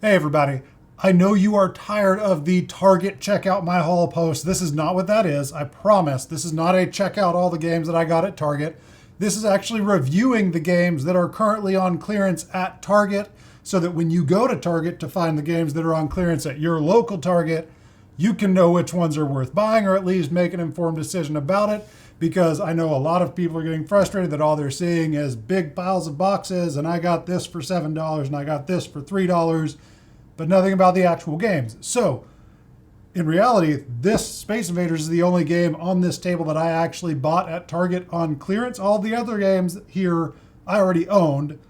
Hey everybody, I know you are tired of the Target check out my haul post. This is not what that is. I promise this is not a check out all the games that I got at Target. This is actually reviewing the games that are currently on clearance at Target so that when you go to Target to find the games that are on clearance at your local Target, you can know which ones are worth buying or at least make an informed decision about it, because I know a lot of people are getting frustrated that all they're seeing is big piles of boxes and I got this for $7 and I got this for $3, but nothing about the actual games. So in reality, this Space Invaders is the only game on this table that I actually bought at Target on clearance. All the other games here I already owned.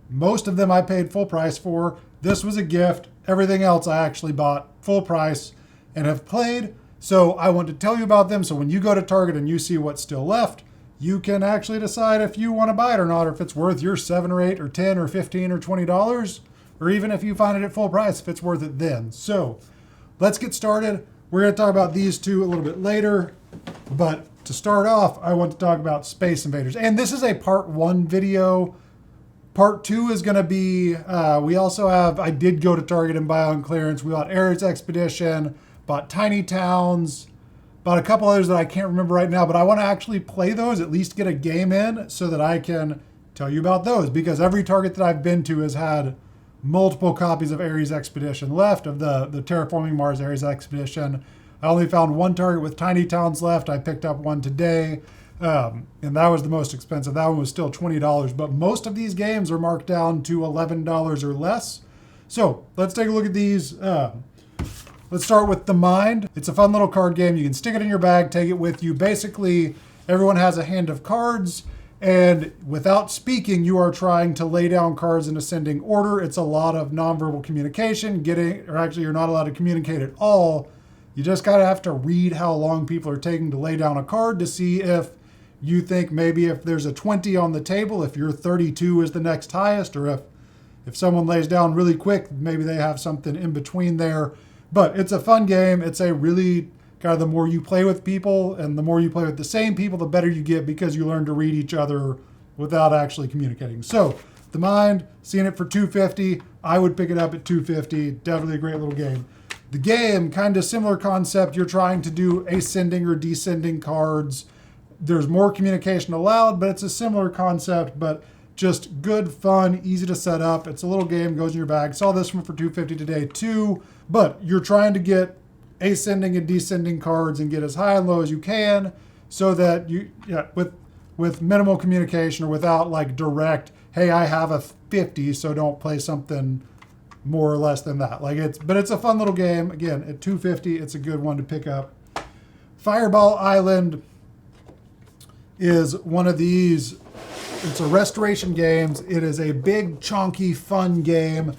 Most of them I paid full price for. This was a gift. Everything else I actually bought full price and have played. So I want to tell you about them, so when you go to Target and you see what's still left, you can actually decide if you want to buy it or not, or if it's worth your $7 or $8 or $10 or $15 or $20, or even if you find it at full price, if it's worth it then. So let's get started. We're going to talk about these two a little bit later, but to start off, I want to talk about Space Invaders. And this is a part 1 video. Part 2 is going to be, I did go to Target and buy on clearance. We bought Ares Expedition, bought Tiny Towns, bought a couple others that I can't remember right now, but I want to actually play those, at least get a game in so that I can tell you about those, because every Target that I've been to has had multiple copies of Ares Expedition left, of the Terraforming Mars Ares Expedition. I only found one Target with Tiny Towns left. I picked up one today, and that was the most expensive. That one was still $20, but most of these games are marked down to $11 or less. So let's take a look at these. Let's start with The Mind. It's a fun little card game. You can stick it in your bag, take it with you. Basically, everyone has a hand of cards, and without speaking, you are trying to lay down cards in ascending order. It's a lot of nonverbal communication. You're not allowed to communicate at all. You just gotta have to read how long people are taking to lay down a card to see if you think maybe if there's a 20 on the table, if your 32 is the next highest, or if someone lays down really quick, maybe they have something in between there. But it's a fun game. It's a really kind of, the more you play with people and the more you play with the same people, the better you get, because you learn to read each other without actually communicating. So The Mind, seeing it for $2.50, I would pick it up at $2.50. Definitely a great little game. The game, kind of similar concept. You're trying to do ascending or descending cards. There's more communication allowed, but it's a similar concept, but just good fun, easy to set up. It's a little game, goes in your bag. Saw this one for $2.50 today too, but you're trying to get ascending and descending cards and get as high and low as you can, so that with minimal communication, or without like direct, hey, I have a 50, so don't play something more or less than that. But it's a fun little game. Again, at $2.50, it's a good one to pick up. Fireball Island is one of these. It's a restoration games. It is a big, chunky, fun game.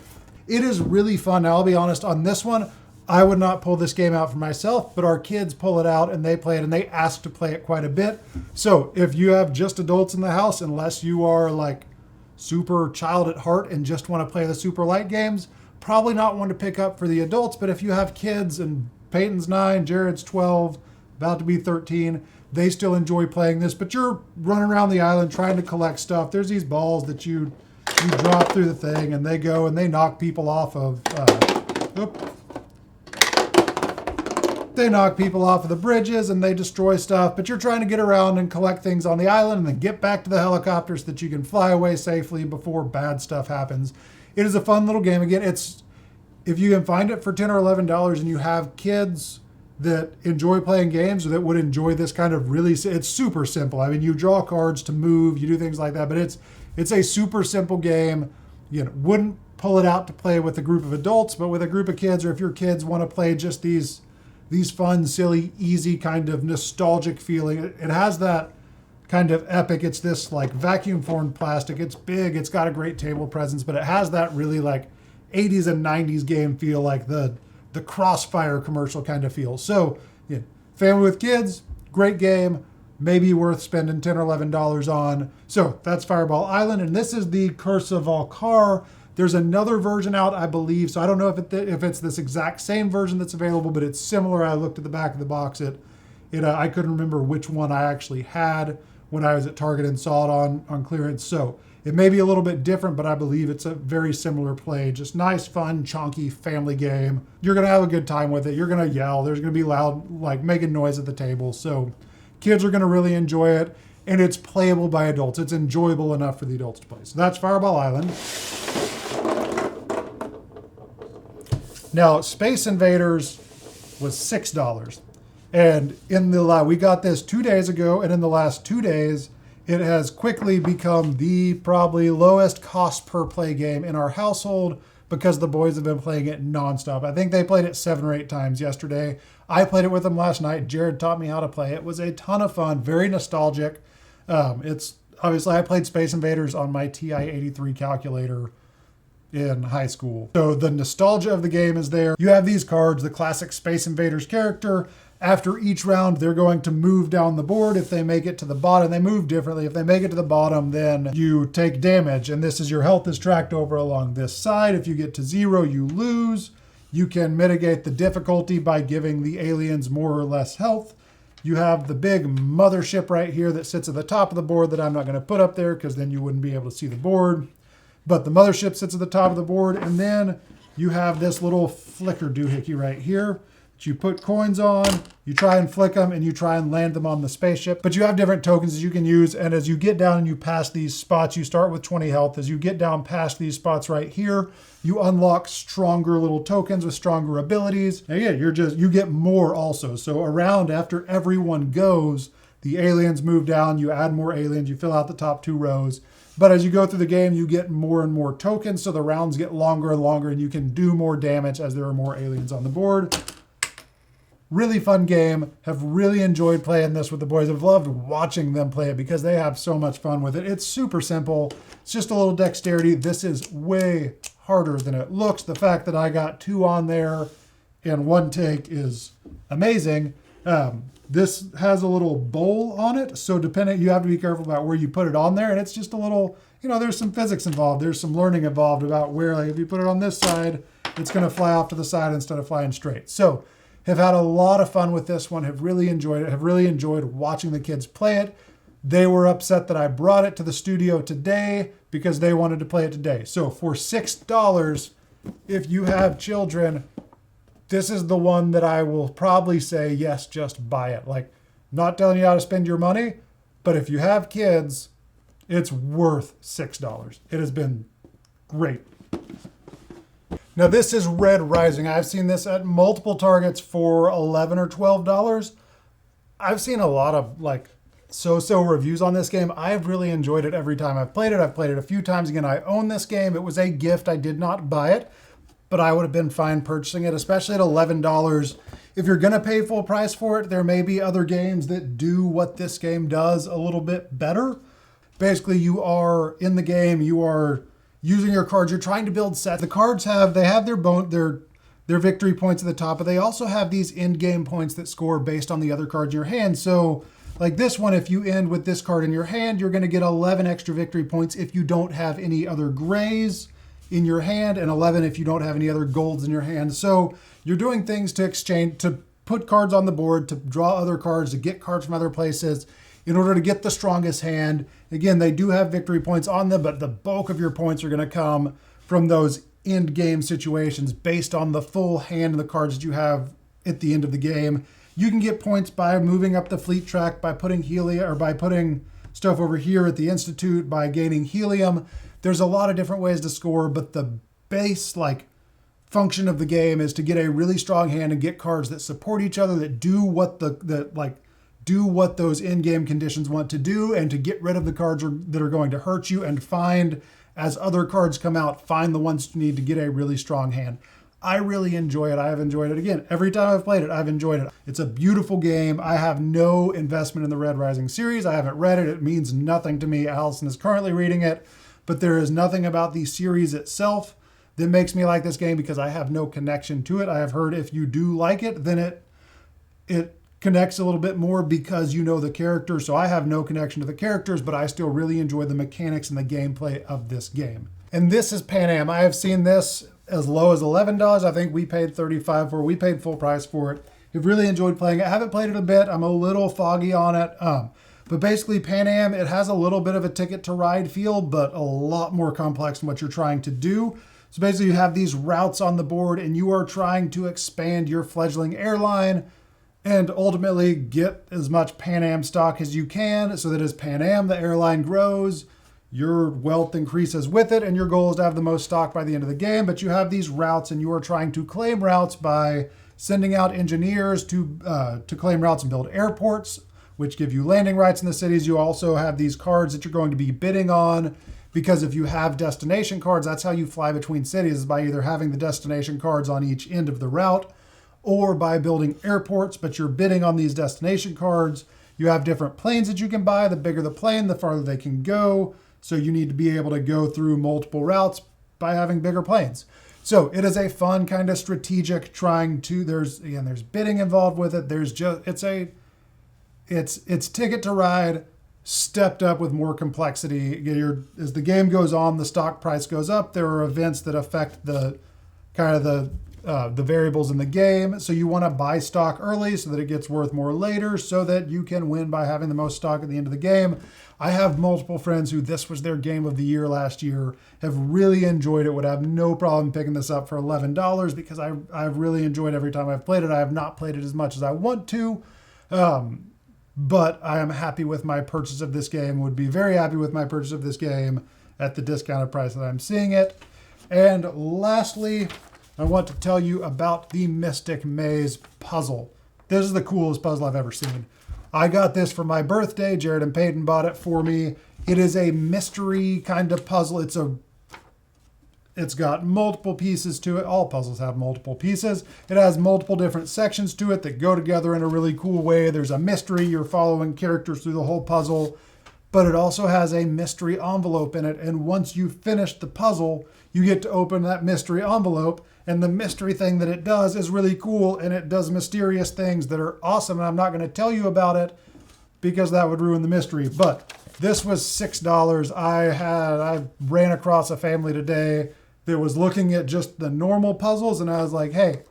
It is really fun. Now, I'll be honest, on this one, I would not pull this game out for myself, but our kids pull it out and they play it, and they ask to play it quite a bit. So if you have just adults in the house, unless you are like super child at heart and just want to play the super light games, probably not one to pick up for the adults. But if you have kids, and Peyton's 9, Jared's 12, about to be 13, they still enjoy playing this. But you're running around the island trying to collect stuff. There's these balls that you drop through the thing, and they go and they knock people off of they knock people off of the bridges, and they destroy stuff. But you're trying to get around and collect things on the island and then get back to the helicopter so that you can fly away safely before bad stuff happens. It is a fun little game. Again, if you can find it for $10 or $11 and you have kids that enjoy playing games, or that would enjoy this kind of it's super simple. I mean, you draw cards to move, you do things like that, but it's a super simple game. You wouldn't pull it out to play with a group of adults, but with a group of kids, or if your kids want to play just these fun, silly, easy kind of nostalgic feeling. It has that kind of epic. It's this like vacuum formed plastic. It's big. It's got a great table presence, but it has that really like 80s and 90s game feel, like the Crossfire commercial kind of feel. So family with kids, great game, maybe worth spending $10 or $11 on. So that's Fireball Island, and this is the Curse of Valkar. There's another version out, I believe, so I don't know if it's this exact same version that's available, but it's similar. I looked at the back of the box. I couldn't remember which one I actually had when I was at Target and saw it on clearance. So It may be a little bit different, but I believe it's a very similar play. Just nice, fun, chunky family game. You're going to have a good time with it. You're going to yell. There's going to be loud, like making noise at the table. So kids are going to really enjoy it. And it's playable by adults. It's enjoyable enough for the adults to play. So that's Fireball Island. Now, Space Invaders was $6. And we got this 2 days ago, and in the last 2 days, it has quickly become the probably lowest cost per play game in our household because the boys have been playing it nonstop. I think they played it 7 or 8 times yesterday. I played it with them last night. Jared taught me how to play. It was a ton of fun, very nostalgic. It's obviously I played Space Invaders on my TI-83 calculator in high school. So the nostalgia of the game is there. You have these cards, the classic Space Invaders character. After each round, they're going to move down the board. If they make it to the bottom, they move differently. If they make it to the bottom, then you take damage. And this is your health is tracked over along this side. If you get to 0, you lose. You can mitigate the difficulty by giving the aliens more or less health. You have the big mothership right here that sits at the top of the board that I'm not going to put up there because then you wouldn't be able to see the board. But the mothership sits at the top of the board. And then you have this little flicker doohickey right here that you put coins on. You try and flick them and you try and land them on the spaceship. But you have different tokens that you can use. And as you get down and you pass these spots, you start with 20 health. As you get down past these spots right here, you unlock stronger little tokens with stronger abilities. And yeah, you get more also. So around after everyone goes, the aliens move down, you add more aliens, you fill out the top 2 rows. But as you go through the game, you get more and more tokens. So the rounds get longer and longer and you can do more damage as there are more aliens on the board. Really fun game. Have really enjoyed playing this with the boys. I've loved watching them play it because they have so much fun with it. It's super simple. It's just a little dexterity. This is way harder than it looks. The fact that I got 2 on there in 1 take is amazing. This has a little bowl on it. So you have to be careful about where you put it on there. And it's just a little, there's some physics involved. There's some learning involved about where, like if you put it on this side, it's going to fly off to the side instead of flying straight. So have had a lot of fun with this one, have really enjoyed it, have really enjoyed watching the kids play it. They were upset that I brought it to the studio today because they wanted to play it today. So for $6, if you have children, this is the one that I will probably say, yes, just buy it. Like, not telling you how to spend your money, but if you have kids, it's worth $6. It has been great. Now this is Red Rising. I've seen this at multiple Targets for $11 or $12. I've seen a lot of so-so reviews on this game. I've really enjoyed it every time I've played it. I've played it a few times. Again, I own this game. It was a gift. I did not buy it, but I would have been fine purchasing it, especially at $11. If you're going to pay full price for it, there may be other games that do what this game does a little bit better. Basically, you are in the game, you are using your cards, you're trying to build sets. The cards have their victory points at the top, but they also have these end game points that score based on the other cards in your hand. So like this one, if you end with this card in your hand, you're going to get 11 extra victory points if you don't have any other grays in your hand, and 11 if you don't have any other golds in your hand. So you're doing things to exchange, to put cards on the board, to draw other cards, to get cards from other places in order to get the strongest hand. Again, they do have victory points on them, but the bulk of your points are going to come from those end game situations based on the full hand of the cards that you have at the end of the game. You can get points by moving up the fleet track, by putting helium, or by putting stuff over here at the Institute, by gaining helium. There's a lot of different ways to score, but the base function of the game is to get a really strong hand and get cards that support each other, that do what do what those in-game conditions want to do, and to get rid of the cards that are going to hurt you, and find, as other cards come out, find the ones you need to get a really strong hand. I really enjoy it. I have enjoyed it. Again, every time I've played it, I've enjoyed it. It's a beautiful game. I have no investment in the Red Rising series. I haven't read it. It means nothing to me. Allison is currently reading it, but there is nothing about the series itself that makes me like this game because I have no connection to it. I have heard if you do like it, then it connects a little bit more because you know the characters. So I have no connection to the characters, but I still really enjoy the mechanics and the gameplay of this game. And this is PanAm. I have seen this as low as $11. I think we paid $35 for it. We paid full price for it. We've really enjoyed playing it. I haven't played it a bit. I'm a little foggy on it. But basically, PanAm, it has a little bit of a Ticket to Ride feel, but a lot more complex than what you're trying to do. So basically, you have these routes on the board, and you are trying to expand your fledgling airline and ultimately get as much PanAm stock as you can, so that as PanAm, the airline, grows, your wealth increases with it, and your goal is to have the most stock by the end of the game. But you have these routes, and you are trying to claim routes by sending out engineers to claim routes and build airports, which give you landing rights in the cities. You also have these cards that you're going to be bidding on, because if you have destination cards, that's how you fly between cities, is by either having the destination cards on each end of the route or by building airports. But you're bidding on these destination cards. You have different planes that you can buy. The bigger the plane, the farther they can go. So you need to be able to go through multiple routes by having bigger planes. So it is a fun kind of strategic trying to, there's bidding involved with it. It's Ticket to Ride stepped up with more complexity. As the game goes on, the stock price goes up. There are events that affect the variables in the game. So you want to buy stock early so that it gets worth more later, so that you can win by having the most stock at the end of the game. I have multiple friends who this was their game of the year last year, have really enjoyed it, would have no problem picking this up for $11 because I've really enjoyed every time I've played it. I have not played it as much as I want to, but I am happy with my purchase of this game, would be very happy with my purchase of this game at the discounted price that I'm seeing it. And lastly, I want to tell you about the Mystic Maze puzzle. This is the coolest puzzle I've ever seen. I got this for my birthday. Jared and Peyton bought it for me. It is a mystery kind of puzzle. It's got multiple pieces to it. All puzzles have multiple pieces. It has multiple different sections to it that go together in a really cool way. There's a mystery. You're following characters through the whole puzzle, but it also has a mystery envelope in it. And once you finish the puzzle, you get to open that mystery envelope. And the mystery thing that it does is really cool, and it does mysterious things that are awesome. And I'm not going to tell you about it because that would ruin the mystery. But this was $6. I ran across a family today that was looking at just the normal puzzles, and I was like, hey,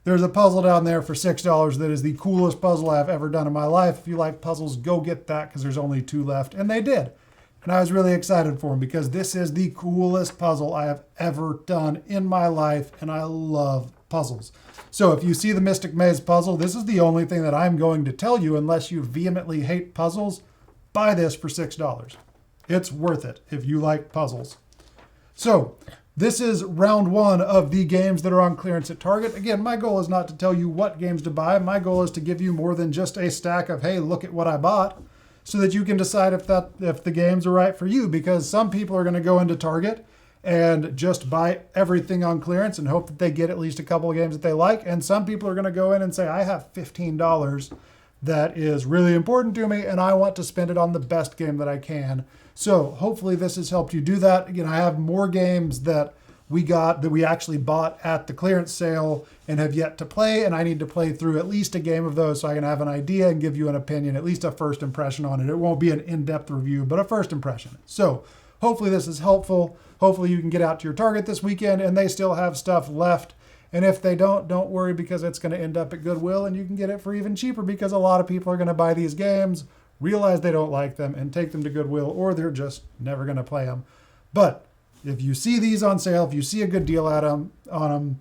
there's a puzzle down there for $6 that is the coolest puzzle I've ever done in my life. If you like puzzles, go get that, because there's only 2 left. And they did. And I was really excited for them because this is the coolest puzzle I have ever done in my life, and I love puzzles. So if you see the Mystic Maze puzzle, this is the only thing that I'm going to tell you, unless you vehemently hate puzzles. Buy this for $6. It's worth it if you like puzzles. So this is round 1 of the games that are on clearance at Target. Again, my goal is not to tell you what games to buy. My goal is to give you more than just a stack of, hey, look at what I bought, so that you can decide if the games are right for you. Because some people are going to go into Target and just buy everything on clearance and hope that they get at least a couple of games that they like. And some people are going to go in and say, I have $15 that is really important to me, and I want to spend it on the best game that I can. So hopefully this has helped you do that. Again, I have more games that we actually bought at the clearance sale and have yet to play, and I need to play through at least a game of those so I can have an idea and give you an opinion, at least a first impression on it. It won't be an in-depth review, but a first impression. So hopefully this is helpful. Hopefully you can get out to your Target this weekend and they still have stuff left. And if they don't worry, because it's going to end up at Goodwill and you can get it for even cheaper, because a lot of people are going to buy these games, realize they don't like them, and take them to Goodwill, or they're just never going to play them. But if you see these on sale, if you see a good deal on them,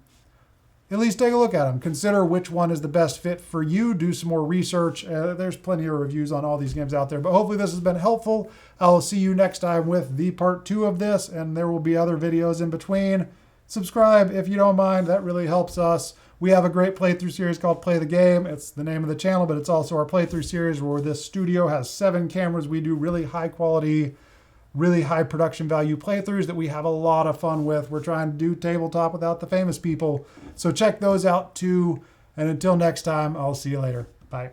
at least take a look at them. Consider which one is the best fit for you. Do some more research. There's plenty of reviews on all these games out there. But hopefully this has been helpful. I'll see you next time with the part 2 of this, and there will be other videos in between. Subscribe if you don't mind. That really helps us. We have a great playthrough series called Play the Game. It's the name of the channel, but it's also our playthrough series where this studio has 7 cameras. We do really high quality, really high production value playthroughs that we have a lot of fun with. We're trying to do tabletop without the famous people. So check those out too. And until next time, I'll see you later. Bye.